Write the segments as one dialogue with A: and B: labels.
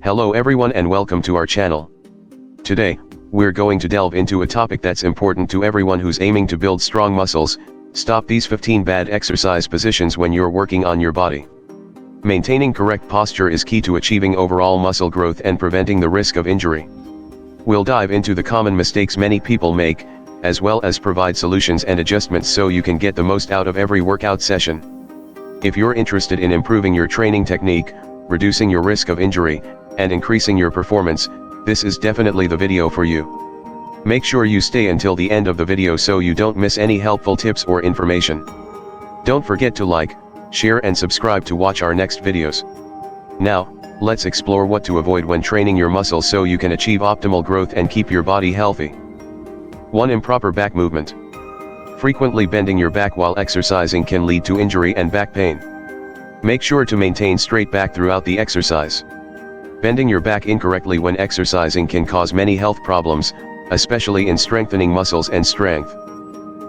A: Hello everyone and welcome to our channel. Today, we're going to delve into a topic that's important to everyone who's aiming to build strong muscles. Stop these 15 bad exercise positions when you're working on your body. Maintaining correct posture is key to achieving overall muscle growth and preventing the risk of injury. We'll dive into the common mistakes many people make, as well as provide solutions and adjustments so you can get the most out of every workout session. If you're interested in improving your training technique, reducing your risk of injury, and increasing your performance, this is definitely the video for you. Make sure you stay until the end of the video so you don't miss any helpful tips or information. Don't forget to like, share and subscribe to watch our next videos. Now, let's explore what to avoid when training your muscles so you can achieve optimal growth and keep your body healthy. 1. Improper back movement. Frequently bending your back while exercising can lead to injury and back pain. Make sure to maintain straight back throughout the exercise. Bending your back incorrectly when exercising can cause many health problems, especially in strengthening muscles and strength.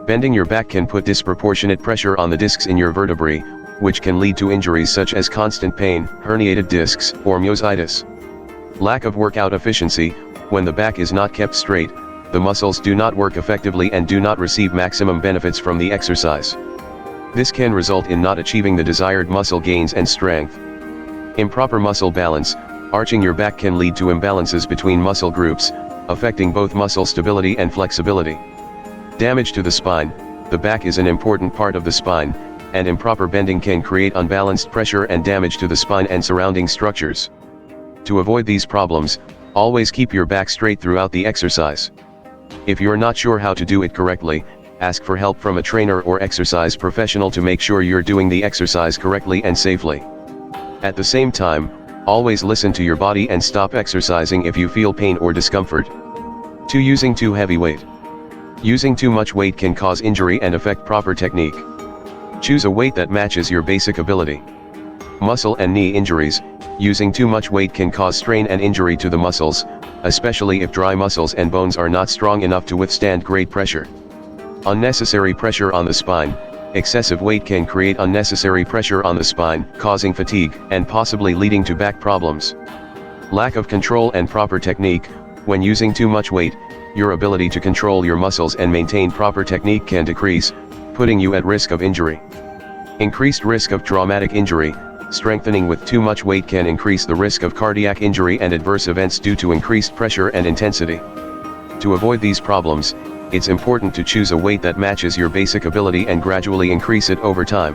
A: Bending your back can put disproportionate pressure on the discs in your vertebrae, which can lead to injuries such as constant pain, herniated discs, or myositis. Lack of workout efficiency. When the back is not kept straight, the muscles do not work effectively and do not receive maximum benefits from the exercise. This can result in not achieving the desired muscle gains and strength. Improper muscle balance. Arching your back can lead to imbalances between muscle groups, affecting both muscle stability and flexibility. Damage to the spine. The back is an important part of the spine, and improper bending can create unbalanced pressure and damage to the spine and surrounding structures. To avoid these problems, always keep your back straight throughout the exercise. If you're not sure how to do it correctly, ask for help from a trainer or exercise professional to make sure you're doing the exercise correctly and safely. At the same time, always listen to your body and stop exercising if you feel pain or discomfort. 2. Using too heavy weight. Using too much weight can cause injury and affect proper technique. Choose a weight that matches your basic ability. Muscle and knee injuries. Using too much weight can cause strain and injury to the muscles, especially if dry muscles and bones are not strong enough to withstand great pressure. Unnecessary pressure on the spine. Excessive weight can create unnecessary pressure on the spine, causing fatigue and possibly leading to back problems. Lack of control and proper technique. When using too much weight, your ability to control your muscles and maintain proper technique can decrease, putting you at risk of injury. Increased risk of traumatic injury. Strengthening with too much weight can increase the risk of cardiac injury and adverse events due to increased pressure and intensity. To avoid these problems, it's important to choose a weight that matches your basic ability and gradually increase it over time.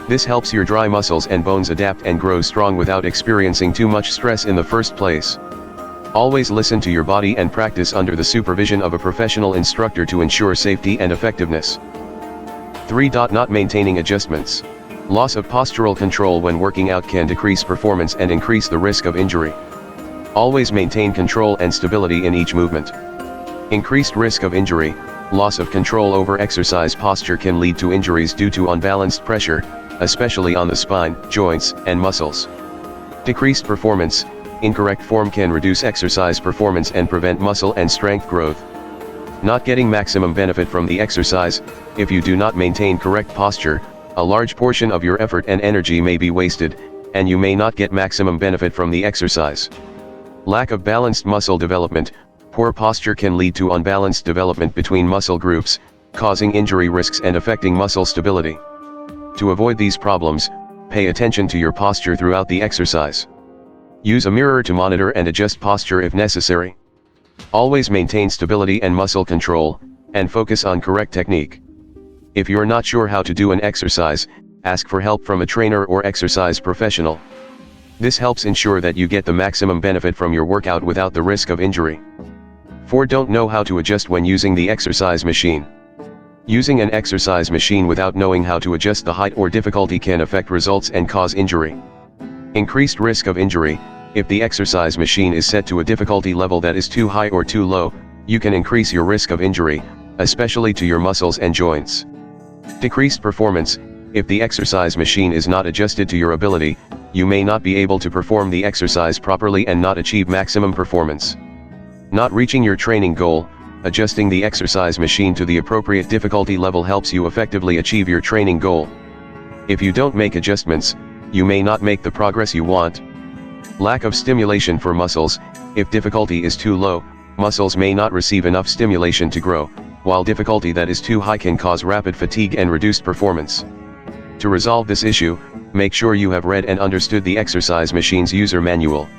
A: This helps your dry muscles and bones adapt and grow strong without experiencing too much stress in the first place. Always listen to your body and practice under the supervision of a professional instructor to ensure safety and effectiveness. 3. Not maintaining adjustments. Loss of postural control when working out can decrease performance and increase the risk of injury. Always maintain control and stability in each movement. Increased risk of injury. Loss of control over exercise posture can lead to injuries due to unbalanced pressure, especially on the spine, joints, and muscles. Decreased performance. Incorrect form can reduce exercise performance and prevent muscle and strength growth. Not getting maximum benefit from the exercise. If you do not maintain correct posture, a large portion of your effort and energy may be wasted, and you may not get maximum benefit from the exercise. Lack of balanced muscle development. Poor posture can lead to unbalanced development between muscle groups, causing injury risks and affecting muscle stability. To avoid these problems, pay attention to your posture throughout the exercise. Use a mirror to monitor and adjust posture if necessary. Always maintain stability and muscle control, and focus on correct technique. If you're not sure how to do an exercise, ask for help from a trainer or exercise professional. This helps ensure that you get the maximum benefit from your workout without the risk of injury. 4. Don't know how to adjust when using the exercise machine. Using an exercise machine without knowing how to adjust the height or difficulty can affect results and cause injury. Increased risk of injury. If the exercise machine is set to a difficulty level that is too high or too low, you can increase your risk of injury, especially to your muscles and joints. Decreased performance. If the exercise machine is not adjusted to your ability, you may not be able to perform the exercise properly and not achieve maximum performance. Not reaching your training goal. Adjusting the exercise machine to the appropriate difficulty level helps you effectively achieve your training goal. If you don't make adjustments, you may not make the progress you want. Lack of stimulation for muscles. If difficulty is too low, muscles may not receive enough stimulation to grow, while difficulty that is too high can cause rapid fatigue and reduced performance. To resolve this issue, make sure you have read and understood the exercise machine's user manual.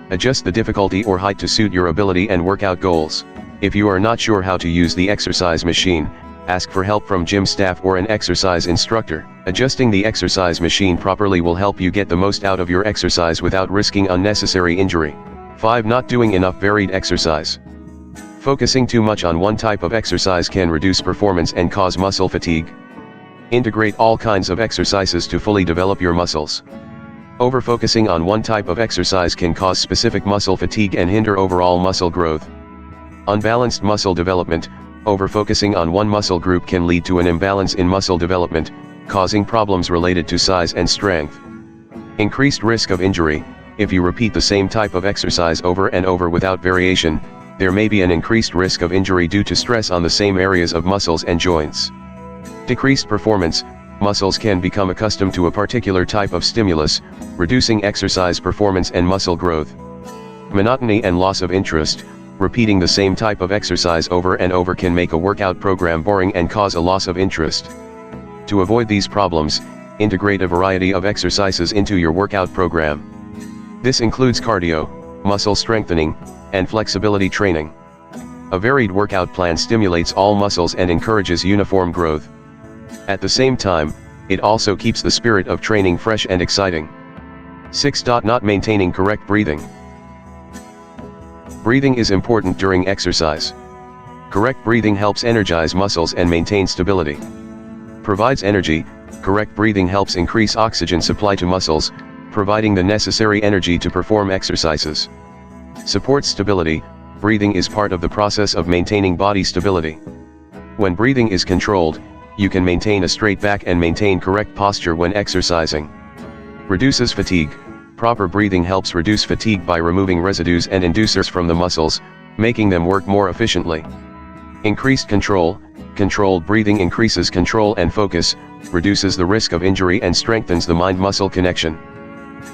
A: Adjust the difficulty or height to suit your ability and workout goals. If you are not sure how to use the exercise machine, ask for help from gym staff or an exercise instructor. Adjusting the exercise machine properly will help you get the most out of your exercise without risking unnecessary injury. 5. Not doing enough varied exercise. Focusing too much on one type of exercise can reduce performance and cause muscle fatigue. Integrate all kinds of exercises to fully develop your muscles. Over-focusing on one type of exercise can cause specific muscle fatigue and hinder overall muscle growth. Unbalanced muscle development. Over-focusing on one muscle group can lead to an imbalance in muscle development, causing problems related to size and strength. Increased risk of injury. If you repeat the same type of exercise over and over without variation, there may be an increased risk of injury due to stress on the same areas of muscles and joints. Decreased performance. Muscles can become accustomed to a particular type of stimulus, reducing exercise performance and muscle growth. Monotony and loss of interest. Repeating the same type of exercise over and over can make a workout program boring and cause a loss of interest. To avoid these problems, integrate a variety of exercises into your workout program. This includes cardio, muscle strengthening, and flexibility training. A varied workout plan stimulates all muscles and encourages uniform growth. At the same time, it also keeps the spirit of training fresh and exciting. 6. Not maintaining correct breathing. Breathing is important during exercise. Correct breathing helps energize muscles and maintain stability. Provides energy. Correct breathing helps increase oxygen supply to muscles, providing the necessary energy to perform exercises. Supports stability. Breathing is part of the process of maintaining body stability. When breathing is controlled, you can maintain a straight back and maintain correct posture when exercising. Reduces fatigue. Proper breathing helps reduce fatigue by removing residues and inducers from the muscles, making them work more efficiently. Increased control. Controlled breathing increases control and focus, reduces the risk of injury and strengthens the mind-muscle connection.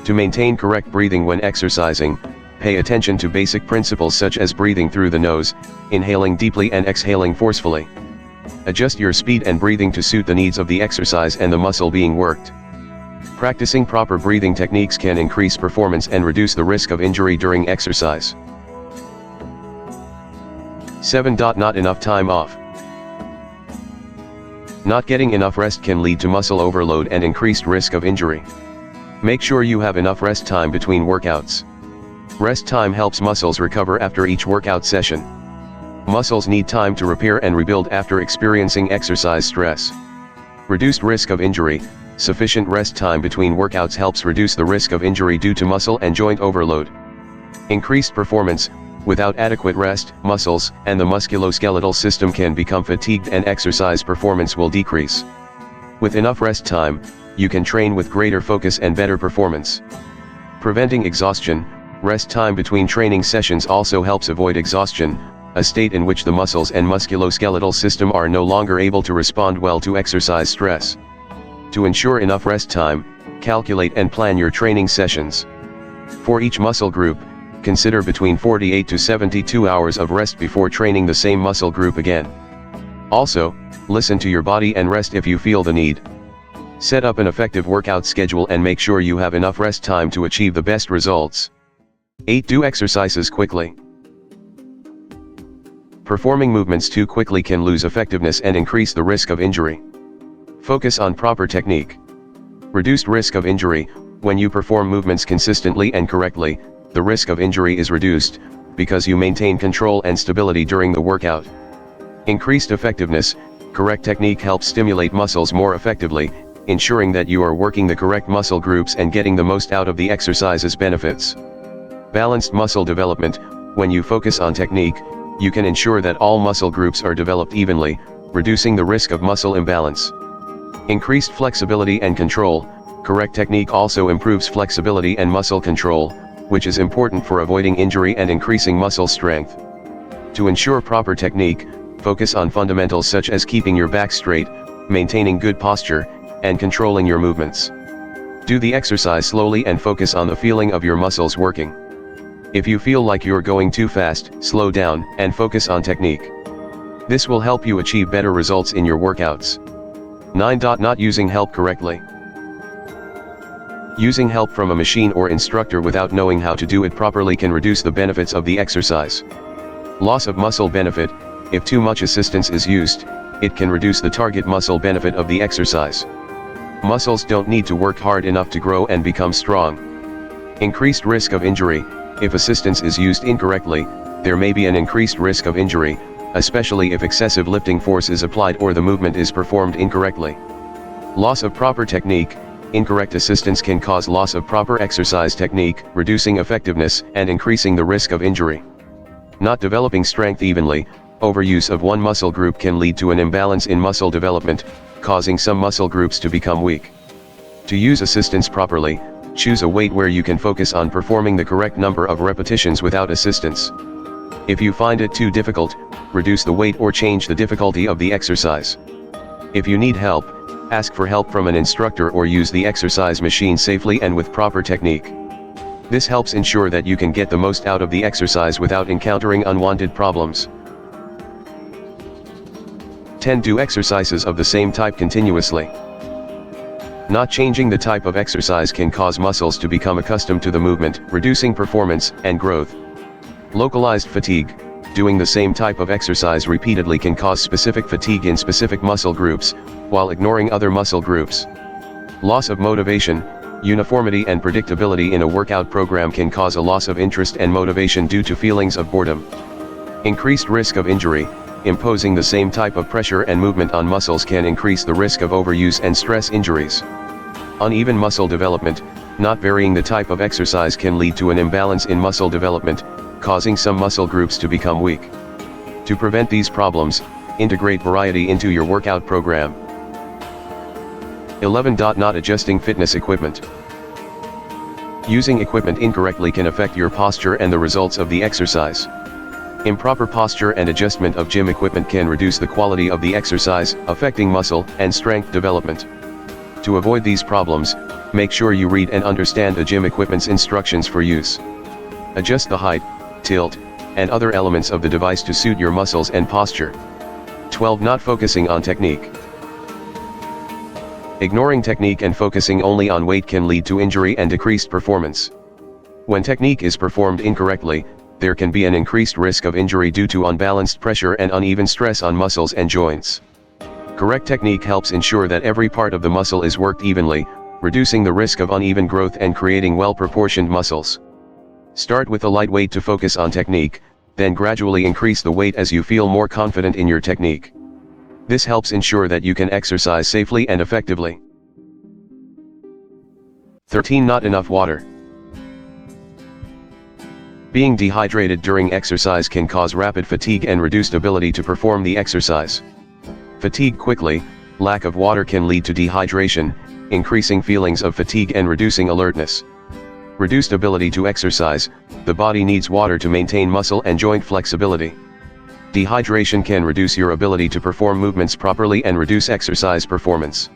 A: To maintain correct breathing when exercising, pay attention to basic principles such as breathing through the nose, inhaling deeply and exhaling forcefully. Adjust your speed and breathing to suit the needs of the exercise and the muscle being worked. Practicing proper breathing techniques can increase performance and reduce the risk of injury during exercise. 7. Not enough time off. Not getting enough rest can lead to muscle overload and increased risk of injury. Make sure you have enough rest time between workouts. Rest time helps muscles recover after each workout session. Muscles need time to repair and rebuild after experiencing exercise stress. Reduced risk of injury. Sufficient rest time between workouts helps reduce the risk of injury due to muscle and joint overload. Increased performance. Without adequate rest, muscles and the musculoskeletal system can become fatigued and exercise performance will decrease. With enough rest time, you can train with greater focus and better performance. Preventing exhaustion. Rest time between training sessions also helps avoid exhaustion, a state in which the muscles and musculoskeletal system are no longer able to respond well to exercise stress. To ensure enough rest time, calculate and plan your training sessions. For each muscle group, consider between 48 to 72 hours of rest before training the same muscle group again. Also, listen to your body and rest if you feel the need. Set up an effective workout schedule and make sure you have enough rest time to achieve the best results. 8. Do exercises quickly. Performing movements too quickly can lose effectiveness and increase the risk of injury. Focus on proper technique. Reduced risk of injury. When you perform movements consistently and correctly, the risk of injury is reduced, because you maintain control and stability during the workout. Increased effectiveness. Correct technique helps stimulate muscles more effectively, ensuring that you are working the correct muscle groups and getting the most out of the exercise's benefits. Balanced muscle development. When you focus on technique, you can ensure that all muscle groups are developed evenly, reducing the risk of muscle imbalance. Increased flexibility and control. Correct technique also improves flexibility and muscle control, which is important for avoiding injury and increasing muscle strength. To ensure proper technique, focus on fundamentals such as keeping your back straight, maintaining good posture, and controlling your movements. Do the exercise slowly and focus on the feeling of your muscles working. If you feel like you're going too fast, slow down, and focus on technique. This will help you achieve better results in your workouts. 9. Not using help correctly. Using help from a machine or instructor without knowing how to do it properly can reduce the benefits of the exercise. Loss of muscle benefit. If too much assistance is used, it can reduce the target muscle benefit of the exercise. Muscles don't need to work hard enough to grow and become strong. Increased risk of injury. If assistance is used incorrectly, there may be an increased risk of injury, especially if excessive lifting force is applied or the movement is performed incorrectly. Loss of proper technique. Incorrect assistance can cause loss of proper exercise technique, reducing effectiveness and increasing the risk of injury. Not developing strength evenly. Overuse of one muscle group can lead to an imbalance in muscle development, causing some muscle groups to become weak. To use assistance properly, choose a weight where you can focus on performing the correct number of repetitions without assistance. If you find it too difficult, reduce the weight or change the difficulty of the exercise. If you need help, ask for help from an instructor or use the exercise machine safely and with proper technique. This helps ensure that you can get the most out of the exercise without encountering unwanted problems. 10. Do exercises of the same type continuously. Not changing the type of exercise can cause muscles to become accustomed to the movement, reducing performance and growth. Localized fatigue. Doing the same type of exercise repeatedly can cause specific fatigue in specific muscle groups, while ignoring other muscle groups. Loss of motivation. Uniformity and predictability in a workout program can cause a loss of interest and motivation due to feelings of boredom. Increased risk of injury. Imposing the same type of pressure and movement on muscles can increase the risk of overuse and stress injuries. Uneven muscle development. Not varying the type of exercise can lead to an imbalance in muscle development, causing some muscle groups to become weak. To prevent these problems, integrate variety into your workout program. 11. Not adjusting fitness equipment. Using equipment incorrectly can affect your posture and the results of the exercise. Improper posture and adjustment of gym equipment can reduce the quality of the exercise, affecting muscle and strength development. To avoid these problems, make sure you read and understand the gym equipment's instructions for use. Adjust the height, tilt, and other elements of the device to suit your muscles and posture. 12. Not focusing on technique. Ignoring technique and focusing only on weight can lead to injury and decreased performance. When technique is performed incorrectly, there can be an increased risk of injury due to unbalanced pressure and uneven stress on muscles and joints. Correct technique helps ensure that every part of the muscle is worked evenly, reducing the risk of uneven growth and creating well-proportioned muscles. Start with a light weight to focus on technique, then gradually increase the weight as you feel more confident in your technique. This helps ensure that you can exercise safely and effectively. 13. Not enough water. Being dehydrated during exercise can cause rapid fatigue and reduced ability to perform the exercise. Fatigue quickly. Lack of water can lead to dehydration, increasing feelings of fatigue and reducing alertness. Reduced ability to exercise. The body needs water to maintain muscle and joint flexibility. Dehydration can reduce your ability to perform movements properly and reduce exercise performance.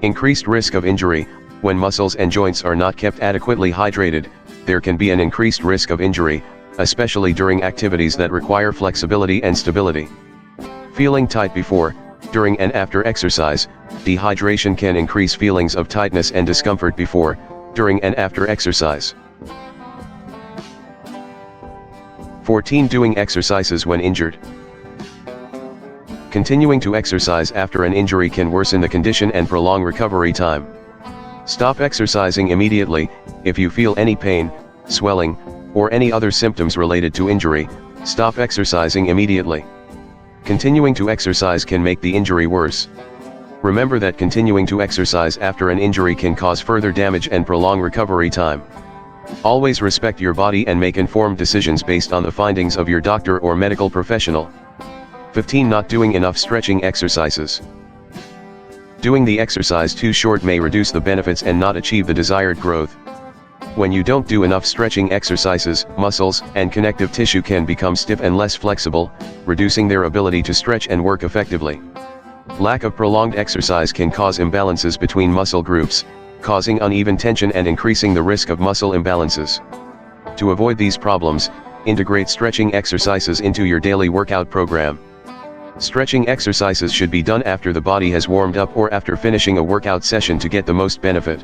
A: Increased risk of injury. When muscles and joints are not kept adequately hydrated, there can be an increased risk of injury, especially during activities that require flexibility and stability. Feeling tight before, during and after exercise. Dehydration can increase feelings of tightness and discomfort before, during and after exercise. 14. Doing exercises when injured. Continuing to exercise after an injury can worsen the condition and prolong recovery time. Stop exercising immediately. If you feel any pain, swelling, or any other symptoms related to injury, stop exercising immediately. Continuing to exercise can make the injury worse. Remember that continuing to exercise after an injury can cause further damage and prolong recovery time. Always respect your body and make informed decisions based on the findings of your doctor or medical professional. 15. Not doing enough stretching exercises. Doing the exercise too short may reduce the benefits and not achieve the desired growth. When you don't do enough stretching exercises, muscles and connective tissue can become stiff and less flexible, reducing their ability to stretch and work effectively. Lack of prolonged exercise can cause imbalances between muscle groups, causing uneven tension and increasing the risk of muscle imbalances. To avoid these problems, integrate stretching exercises into your daily workout program. Stretching exercises should be done after the body has warmed up or after finishing a workout session to get the most benefit.